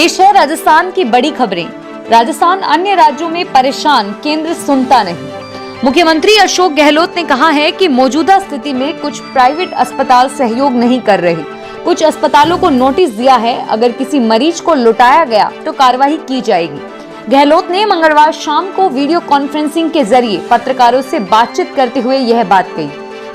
पेश है राजस्थान की बड़ी खबरें। राजस्थान अन्य राज्यों में परेशान, केंद्र सुनता नहीं। मुख्यमंत्री अशोक गहलोत ने कहा है कि मौजूदा स्थिति में कुछ प्राइवेट अस्पताल सहयोग नहीं कर रहे। कुछ अस्पतालों को नोटिस दिया है, अगर किसी मरीज को लौटाया गया तो कार्रवाई की जाएगी। गहलोत ने मंगलवार शाम को वीडियो कॉन्फ्रेंसिंग के जरिए पत्रकारों से बातचीत करते हुए यह बात कही।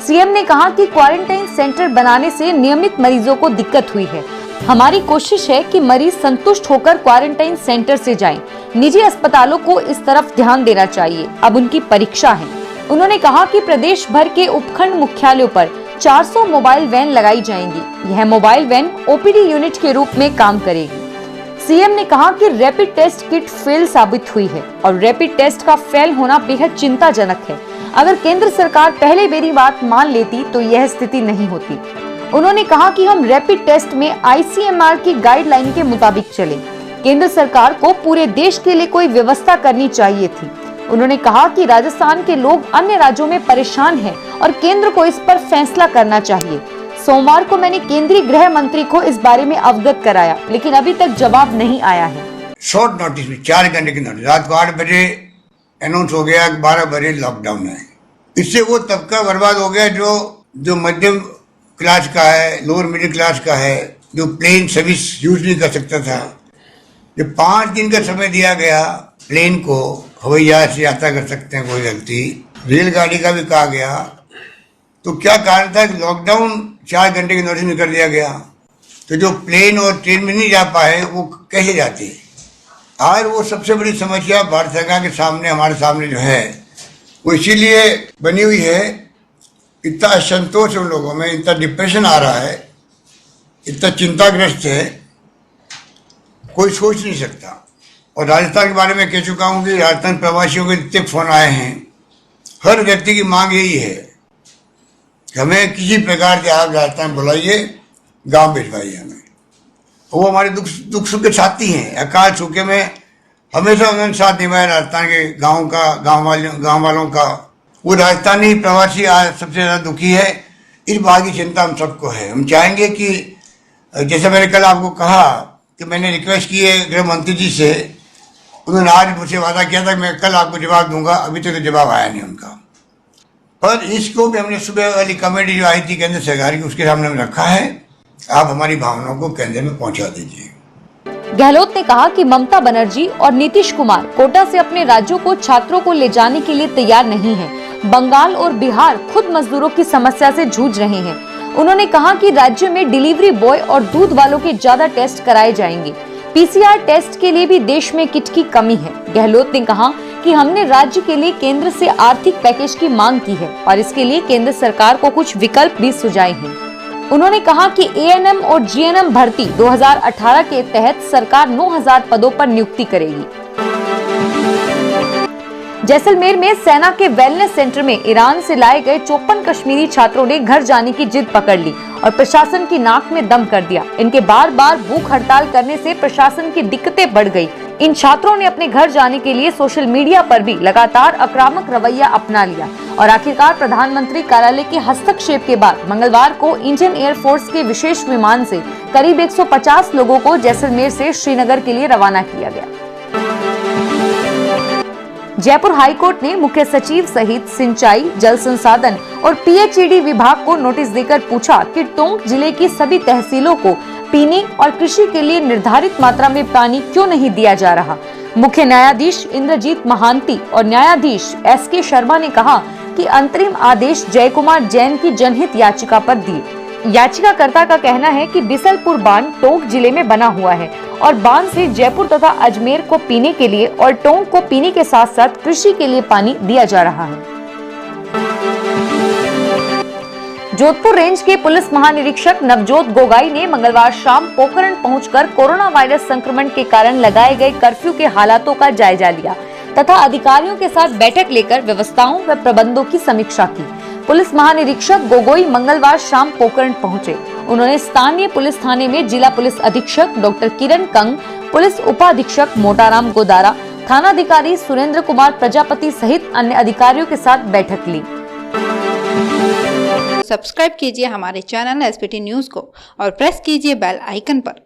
सीएम ने कहा कि क्वारंटाइन सेंटर बनाने से नियमित मरीजों को दिक्कत हुई है। हमारी कोशिश है कि मरीज संतुष्ट होकर क्वारंटाइन सेंटर से जाएं। निजी अस्पतालों को इस तरफ ध्यान देना चाहिए, अब उनकी परीक्षा है। उन्होंने कहा कि प्रदेश भर के उपखंड मुख्यालयों पर 400 मोबाइल वैन लगाई जाएंगी। यह मोबाइल वैन ओपीडी यूनिट के रूप में काम करेगी। सीएम ने कहा कि रैपिड टेस्ट किट फेल साबित हुई है और रैपिड टेस्ट का फेल होना बेहद चिंताजनक है। अगर केंद्र सरकार पहले मेरी बात मान लेती तो यह स्थिति नहीं होती। उन्होंने कहा कि हम रैपिड टेस्ट में आईसीएमआर की गाइडलाइन के मुताबिक चले। केंद्र सरकार को पूरे देश के लिए कोई व्यवस्था करनी चाहिए थी। उन्होंने कहा कि राजस्थान के लोग अन्य राज्यों में परेशान हैं और केंद्र को इस पर फैसला करना चाहिए। सोमवार को मैंने केंद्रीय गृह मंत्री को इस बारे में अवगत कराया, लेकिन अभी तक जवाब नहीं आया है। शॉर्ट नोटिस में 4 घंटे की नोटिस, रात को 8 बजे अनाउंस हो गया, 12 बजे लॉकडाउन है। इससे वो तबका बर्बाद हो गया जो मध्यम क्लास का है, लोअर मिडिल क्लास का है, जो प्लेन सर्विस यूज नहीं कर सकता था। जो 5 दिन का समय दिया गया प्लेन को, हवाई जहाज से यात्रा कर सकते हैं कोई व्यक्ति, रेलगाड़ी का भी कहा गया, तो क्या कारण था कि लॉकडाउन 4 घंटे की नोटिस में कर दिया गया। तो जो प्लेन और ट्रेन में नहीं जा पाए वो कैसे जाते। आज वो सबसे बड़ी समस्या भारत सरकार के सामने, हमारे सामने जो है वो इसीलिए बनी हुई है। इतना असंतोष उन लोगों में, इतना डिप्रेशन आ रहा है, इतना चिंताग्रस्त है, कोई सोच नहीं सकता। और राजस्थान के बारे में कह चुका हूँ कि राजस्थान प्रवासियों के इतने फोन आए हैं। हर व्यक्ति की मांग यही है कि हमें किसी प्रकार से आप राजस्थान बुलाइए, गांव भिजवाइए हमें। वो हमारे दुख सुख के साथी हैं। अकाल सूखे में हमेशा उन्होंने साथ निभाया राजस्थान के गाँव वालों का। वो राजस्थानी प्रवासी आज सबसे ज़्यादा दुखी है। इस बात की चिंता हम सबको है। हम चाहेंगे कि जैसे मैंने कल आपको कहा कि मैंने रिक्वेस्ट की है गृह मंत्री जी से, उन्होंने आज मुझसे वादा किया था मैं कल आपको जवाब दूंगा, अभी तक तो जवाब आया नहीं उनका। पर इसको भी हमने सुबह वाली कमेटी जो आई थी केंद्र सरकार की, उसके सामने में रखा है। आप हमारी भावनाओं को केंद्र में पहुंचा दीजिए। गहलोत ने कहा कि ममता बनर्जी और नीतीश कुमार कोटा से अपने राज्यों को छात्रों को ले जाने के लिए तैयार नहीं हैं। बंगाल और बिहार खुद मजदूरों की समस्या से जूझ रहे हैं। उन्होंने कहा कि राज्य में डिलीवरी बॉय और दूध वालों के ज्यादा टेस्ट कराए जाएंगे। पीसीआर टेस्ट के लिए भी देश में किट की कमी है। गहलोत ने कहा कि हमने राज्य के लिए केंद्र से आर्थिक पैकेज की मांग की है और इसके लिए केंद्र सरकार को कुछ विकल्प भी सुझाए हैं। उन्होंने कहा कि एएनएम और जीएनएम भर्ती 2018 के तहत सरकार 9000 पदों पर नियुक्ति करेगी। जैसलमेर में सेना के वेलनेस सेंटर में ईरान से लाए गए 54 कश्मीरी छात्रों ने घर जाने की जिद पकड़ ली और प्रशासन की नाक में दम कर दिया। इनके बार बार भूख हड़ताल करने से प्रशासन की दिक्कतें बढ़ गई। इन छात्रों ने अपने घर जाने के लिए सोशल मीडिया पर भी लगातार आक्रामक रवैया अपना लिया और आखिरकार प्रधानमंत्री कार्यालय के हस्तक्षेप के बाद मंगलवार को इंडियन एयरफोर्स के विशेष विमान से करीब 150 लोगों को जैसलमेर से श्रीनगर के लिए रवाना किया गया। जयपुर हाईकोर्ट ने मुख्य सचिव सहित सिंचाई, जल संसाधन और पीएचईडी विभाग को नोटिस देकर पूछा कि टोंक जिले की सभी तहसीलों को पीने और कृषि के लिए निर्धारित मात्रा में पानी क्यों नहीं दिया जा रहा। मुख्य न्यायाधीश इंद्रजीत महांती और न्यायाधीश एसके शर्मा ने कहा कि अंतरिम आदेश जयकुमार जैन की जनहित याचिका पर दिए। याचिकाकर्ता का कहना है कि बिसलपुर बांध टोंक जिले में बना हुआ है और बांध से जयपुर तथा अजमेर को पीने के लिए और टोंक को पीने के साथ साथ कृषि के लिए पानी दिया जा रहा है। जोधपुर रेंज के पुलिस महानिरीक्षक नवजोत गोगाई ने मंगलवार शाम पोखरण पहुंचकर कोरोना वायरस संक्रमण के कारण लगाए गए कर्फ्यू के हालातों का जायजा लिया तथा अधिकारियों के साथ बैठक लेकर व्यवस्थाओं व प्रबंधों की समीक्षा की। पुलिस महानिरीक्षक गोगोई मंगलवार शाम पोखरण पहुंचे। उन्होंने स्थानीय पुलिस थाने में जिला पुलिस अधीक्षक डॉक्टर किरण कंग, पुलिस उपाधीक्षक मोटाराम गोदारा, थानाधिकारी सुरेंद्र कुमार प्रजापति सहित अन्य अधिकारियों के साथ बैठक ली। सब्सक्राइब कीजिए हमारे चैनल एसपीटी न्यूज को और प्रेस कीजिए बेल आइकन पर।